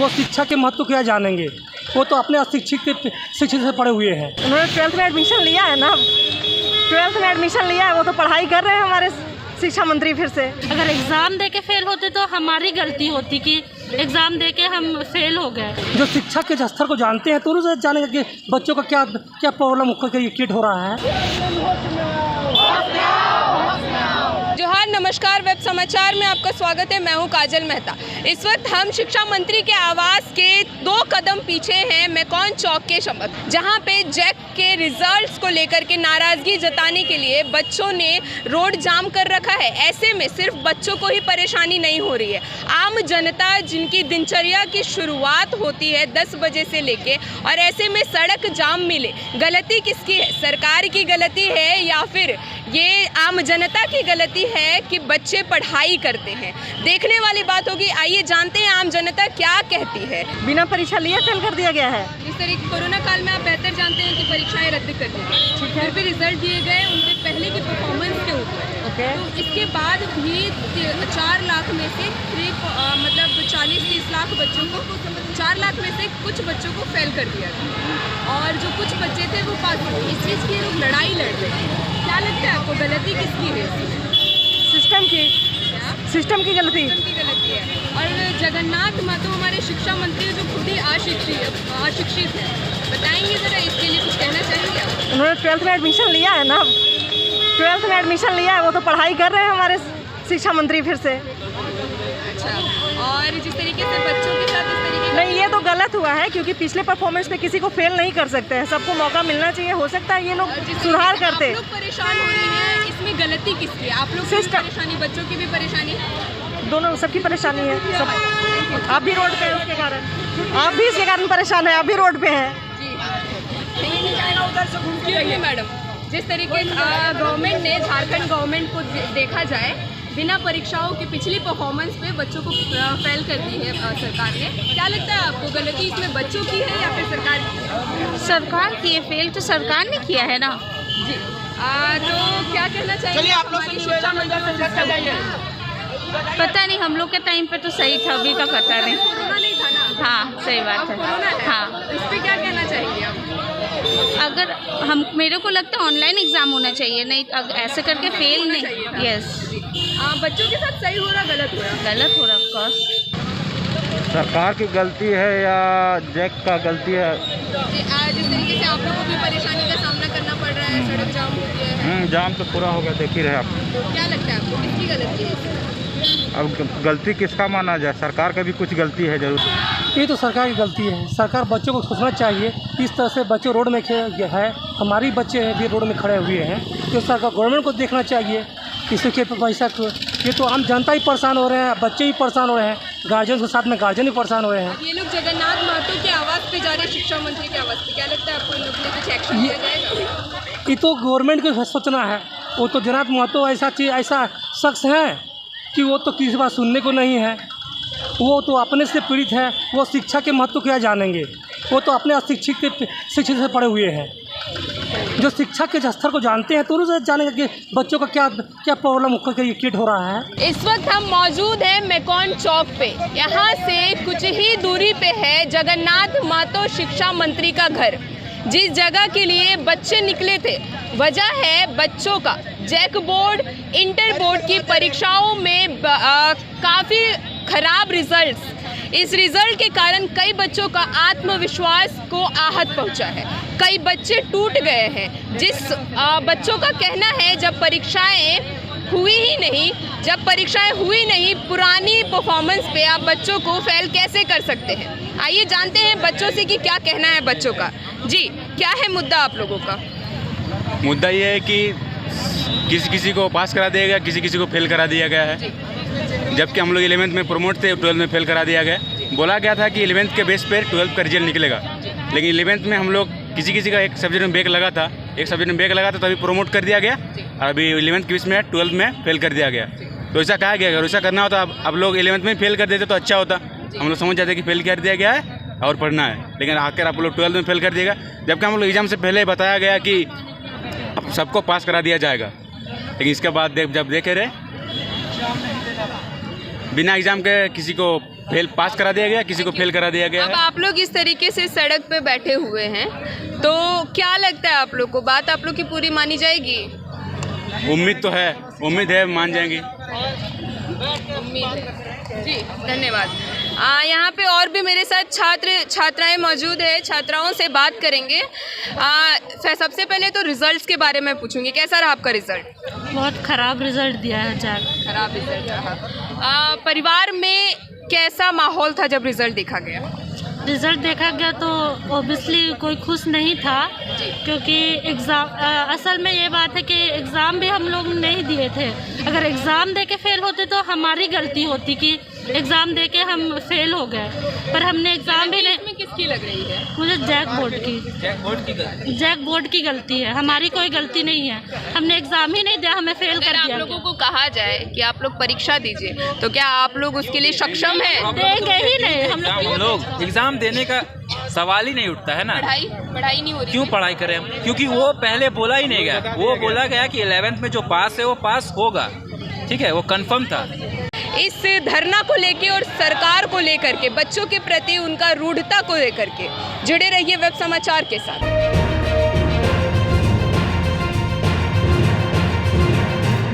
वो शिक्षा के महत्व क्या जानेंगे। वो तो अपने शिक्षित से पढ़े हुए हैं। उन्होंने 12th में एडमिशन लिया है ना, 12th में एडमिशन लिया है, वो तो पढ़ाई कर रहे हैं हमारे शिक्षा मंत्री। फिर से अगर एग्ज़ाम दे के फेल होते तो हमारी गलती होती कि एग्ज़ाम दे के हम फेल हो गए। जो शिक्षा के स्तर को जानते हैं तो उन्हें जानेंगे कि बच्चों का क्या क्या प्रॉब्लम क्रिएट हो रहा है। जोहार, नमस्कार। वेब समाचार में आपका स्वागत है। मैं हूं काजल मेहता। इस वक्त हम शिक्षा मंत्री के आवास के 2 कदम पीछे हैं, मेकॉन चौक के समक्ष, जहां पे जैक के रिजल्ट्स को लेकर के नाराज़गी जताने के लिए बच्चों ने रोड जाम कर रखा है। ऐसे में सिर्फ बच्चों को ही परेशानी नहीं हो रही है, आम जनता जिनकी दिनचर्या की शुरुआत होती है 10 बजे से लेके, और ऐसे में सड़क जाम मिले। गलती किसकी है? सरकार की गलती है या फिर ये आम जनता की गलती है कि बच्चे पढ़ाई करते हैं? देखने वाली बात होगी। आइए जानते हैं आम जनता क्या कहती है। बिना परीक्षा लिए फेल कर दिया गया है। इस तरह की कोरोना काल में आप बेहतर जानते हैं कि परीक्षाएं रद्द कर दी गई, फिर भी रिजल्ट दिए गए उनके पहले की परफॉर्मेंस के ऊपर। तो इसके बाद भी 4 लाख में से मतलब 40-30 लाख बच्चों को, 4 लाख में से कुछ बच्चों को फेल कर दिया गया, और जो कुछ बच्चे थे वो पास हुए। इस चीज़ की लोग लड़ाई लड़ रहे हैं। क्या लगता है आपको, गलती किसकी है? सिस्टम की गलती। सिस्टम की गलती है। और जगन्नाथ महतो हमारे शिक्षा मंत्री जो खुद ही अशिक्षित है, बताएंगे ज़रा इसके लिए कुछ कहना चाहेंगे आप? उन्होंने 12th में एडमिशन लिया है ना, 12th में एडमिशन लिया है, वो तो पढ़ाई कर रहे हैं हमारे शिक्षा मंत्री। फिर से अच्छा, और जिस तरीके से बच्चों के साथ इस तरीके नहीं, ये तो गलत हुआ है, क्योंकि पिछले परफॉर्मेंस में किसी को फेल नहीं कर सकते हैं। सबको मौका मिलना चाहिए। हो सकता है ये लोग सुधार करते। आप लोग परेशान हो रहे हैं, इसमें गलती किसकी है? आप लोग की भी परेशानी, बच्चों की भी परेशानी, दोनों सबकी परेशानी है। सब आप भी रोड पे हैं, उसके कारण आप भी इसके कारण परेशान हैं। आप भी रोड पे हैं। जी मैडम, जिस तरीके गवर्नमेंट ने, झारखंड गवर्नमेंट को देखा जाए, बिना परीक्षाओं की पिछली परफॉर्मेंस पे बच्चों को फेल कर दी है सरकार ने। क्या लगता है आपको, गलती इसमें बच्चों की है या फिर सरकार की? सरकार की है, फेल तो सरकार ने किया है ना जी। तो क्या कहना चाहिए हमारी शिक्षा मंत्री? पता नहीं, हम लोग के टाइम पे तो सही था, अभी का पता नहीं। कोरोना नहीं था ना? हाँ, सही बात है। हाँ, इस पर क्या कहना चाहेंगे आप? अगर मेरे को लगता है ऑनलाइन एग्ज़ाम होना चाहिए, नहीं ऐसे करके फेल नहीं। यस, बच्चों के साथ सही हो रहा, गलत हो रहा? गलत हो रहा ऑफ कोर्स। सरकार की गलती है या जैक का गलती है? जिस तरीके से आप लोगों को भी परेशानी का सामना करना पड़ रहा है, सड़क जाम हो गया है। जाम तो पूरा हो गया, देख ही रहे आप। क्या लगता है आपको, किसकी गलती है? अब गलती किसका माना जाए? सरकार का भी कुछ गलती है जरूर। ये तो सरकार की गलती है। सरकार बच्चों को सोचना चाहिए। इस तरह से बच्चे रोड में है, हमारी बच्चे हैं भी रोड में खड़े हुए हैं, तो सरकार गवर्नमेंट को देखना चाहिए। किसी के पैसा को, ये तो आम जनता ही परेशान हो रहे हैं, बच्चे ही परेशान हो रहे हैं, गार्जियन के साथ में गार्जियन ही परेशान हो रहे हैं। ये लोग जगन्नाथ महतो के आवास पे जा रहे हैं, शिक्षा मंत्री के आवास पे। क्या लगता है आपको, इन लोगों ने कुछ एक्शन लिया जाएगा? ये तो गवर्नमेंट को सोचना है। वो तो जगन्नाथ महतो ऐसा शख्स है कि वो तो किसी बात सुनने को नहीं है। वो तो अपने से पीड़ित है, वो शिक्षा के महत्व क्या जानेंगे। वो तो अपने शिक्षित से पढ़े हुए हैं। जो शिक्षा के स्तर को जानते हैं तो उन्हें जानेंगे कि बच्चों का क्या क्या प्रॉब्लम क्रिएट हो रहा है। इस वक्त हम मौजूद हैं मेकॉन चौक पे। यहाँ से कुछ ही दूरी पे है जगन्नाथ महतो शिक्षा मंत्री का घर, जिस जगह के लिए बच्चे निकले थे। वजह है बच्चों का जैक बोर्ड, इंटर बोर्ड की परीक्षाओं में काफ़ी खराब रिजल्ट्स। इस रिजल्ट के कारण कई बच्चों का आत्मविश्वास को आहत पहुंचा है, कई बच्चे टूट गए हैं। जिस बच्चों का कहना है जब परीक्षाएं हुई नहीं, पुरानी परफॉर्मेंस पे आप बच्चों को फेल कैसे कर सकते हैं? आइए जानते हैं बच्चों से कि क्या कहना है बच्चों का। जी, क्या है मुद्दा आप लोगों का? मुद्दा ये है कि किसी को पास करा दिया गया, किसी को फेल करा दिया गया है। जबकि हम लोग 11th में प्रमोट थे, 12th में फेल करा दिया गया। बोला गया था कि 11th के बेस पर 12th का रिजल्ट निकलेगा, लेकिन 11th में हम लोग किसी का एक सब्जेक्ट में बैक लगा था, तो अभी प्रमोट कर दिया गया, और अभी 11th के बेस में 12th में फेल कर दिया गया। तो ऐसा कहा गया, अगर ऐसा करना होता अब लोग 11th में फेल कर देते तो अच्छा होता। हम लोग समझ जाते कि फेल कर दिया गया है और पढ़ना है, लेकिन आकर आप लोग 12th में फेल कर दिएगा। जबकि हम लोग एग्ज़ाम से पहले बताया गया कि सबको पास करा दिया जाएगा, लेकिन इसके बाद जब देखे रहे बिना एग्ज़ाम के किसी को फेल पास करा दिया गया, किसी को फेल करा दिया गया अब है। आप लोग इस तरीके से सड़क पे बैठे हुए हैं, तो क्या लगता है आप लोग को, बात आप लोग की पूरी मानी जाएगी? उम्मीद तो है, उम्मीद है मान जाएंगे। उम्मीद है जी, धन्यवाद। यहाँ पे और भी मेरे साथ छात्राएं मौजूद है, छात्राओं से बात करेंगे। सबसे पहले तो रिजल्ट्स के बारे में पूछूंगी, कैसा रहा आपका रिजल्ट? बहुत ख़राब रिजल्ट दिया है जैक। खराब रिजल्ट रहा। परिवार में कैसा माहौल था जब रिजल्ट देखा गया? रिज़ल्ट देखा गया तो ओबियसली कोई खुश नहीं था, क्योंकि एग्ज़ाम असल में ये बात है कि एग्ज़ाम भी हम लोग नहीं दिए थे। अगर एग्ज़ाम दे के फ़ेल होते तो हमारी गलती होती कि एग्ज़ाम दे के हम फेल हो गए, पर हमने एग्ज़ाम भी नहीं। इसमें किसकी लग रही है? मुझे जैक बोर्ड की गलती है, हमारी कोई गलती नहीं है। हमने एग्ज़ाम ही नहीं दिया, हमें फेल कर अगर दिया। आप लोगों को कहा जाए कि आप लोग परीक्षा दीजिए, तो क्या आप लोग उसके लिए सक्षम हैं? देंगे ही नहीं हम लोग एग्जाम देने का सवाल ही नहीं उठता है ना। पढ़ाई नहीं हो रही। क्यों पढ़ाई करें हम? क्योंकि वो पहले बोला ही नहीं गया, वो बोला गया कि 11th में जो पास है वो पास होगा, ठीक है, वो कंफर्म था। इस धरना को लेके और सरकार को लेकर के, बच्चों के प्रति उनका रूढ़ता को लेकर के जुड़े रहिए वेब समाचार के साथ।